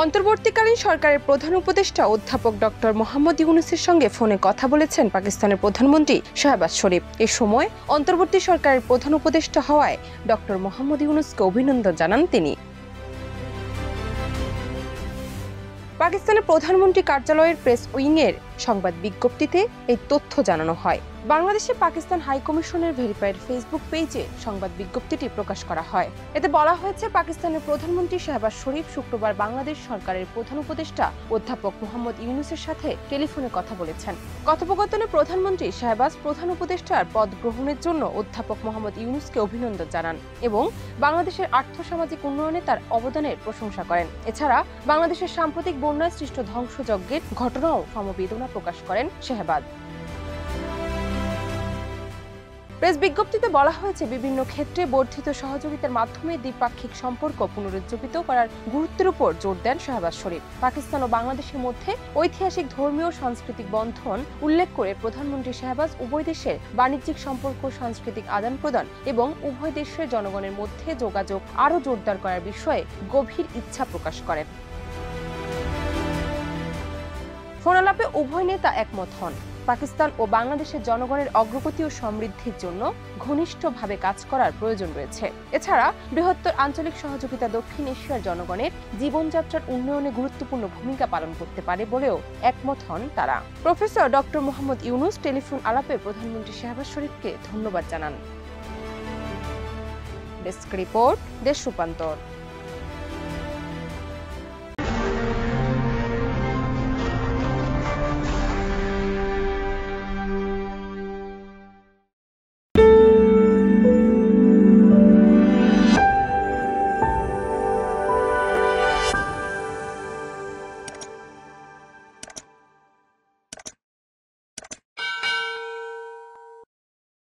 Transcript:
অন্তর্বর্তীকালীন সরকারের প্রধান উপদেষ্টা অধ্যাপক ডক্টর মোহাম্মদ ইউনূসের সঙ্গে ফোনে কথা বলেছেন পাকিস্তানের প্রধানমন্ত্রী শাহবাজ শরীফ। এ সময় অন্তর্বর্তী সরকারের প্রধান উপদেষ্টা হওয়ায় ডক্টর মোহাম্মদ ইউনূসকে অভিনন্দন জানান তিনি। পাকিস্তানের প্রধানমন্ত্রী কার্যালয়ের প্রেস উইংয়ের সংবাদ বিজ্ঞপ্তিতে এই তথ্য জানানো হয়। বাংলাদেশে পাকিস্তান হাইকমিশনের ভেরিফাইড ফেসবুক পেজে সংবাদ বিজ্ঞপ্তিটি প্রকাশ করা হয়। এতে বলা হয়েছে, পাকিস্তানের প্রধানমন্ত্রী শাহবাজ শরীফ শুক্রবার বাংলাদেশ সরকারের প্রধান উপদেষ্টা অধ্যাপক মোহাম্মদ ইউনূসের সাথে টেলিফোনে কথা বলেছেন। কথোপকথনে প্রধানমন্ত্রী শাহবাজ প্রধান উপদেষ্টার পদ গ্রহণের জন্য অধ্যাপক মোহাম্মদ ইউনূসকে অভিনন্দন জানান এবং বাংলাদেশের আর্থসামাজিক উন্নয়নে তার অবদানের প্রশংসা করেন। এছাড়া বাংলাদেশের সাম্প্রতিক বন্যায় সৃষ্ট ধ্বংসযজ্ঞের ঘটনাও সমবেদনা প্রকাশ করেন শাহবাজ। প্রেস বিজ্ঞপ্তিতে বলা হয়েছে, বিভিন্ন ক্ষেত্রে বর্ধিত সহযোগিতার মাধ্যমে দ্বিপাক্ষিক সম্পর্ক পুনরুজ্জীবিত করার গুরুত্বের উপর জোর দেন শাহবাজ শরীফ। পাকিস্তান ও বাংলাদেশের মধ্যে ঐতিহাসিক ধর্মীয় সাংস্কৃতিক বন্ধন উল্লেখ করে প্রধানমন্ত্রী শাহবাজ উভয় দেশের বাণিজ্যিক সম্পর্ক, সাংস্কৃতিক আদান প্রদান এবং উভয় দেশের জনগণের মধ্যে যোগাযোগ আরও জোরদার করার বিষয়ে গভীর ইচ্ছা প্রকাশ করেন। ফোনালাপে উভয় নেতা একমত হন, পাকিস্তান ও বাংলাদেশের জনগণের অগ্রগতি ও সমৃদ্ধির জন্য ঘনিষ্ঠভাবে কাজ করার প্রয়োজন রয়েছে। এছাড়া বৃহত্তর আঞ্চলিক সহযোগিতা দক্ষিণ এশিয়ার জনগণের জীবনযাত্রার উন্নয়নে গুরুত্বপূর্ণ ভূমিকা পালন করতে পারে বলেও একমত হন তারা। Professor doctor Mohammad Yunus telephone আলাপে প্রধানমন্ত্রী শাহবাজ শরীফকে ধন্যবাদ জানান। ডেস্ক রিপোর্ট, দেশ রূপান্তর।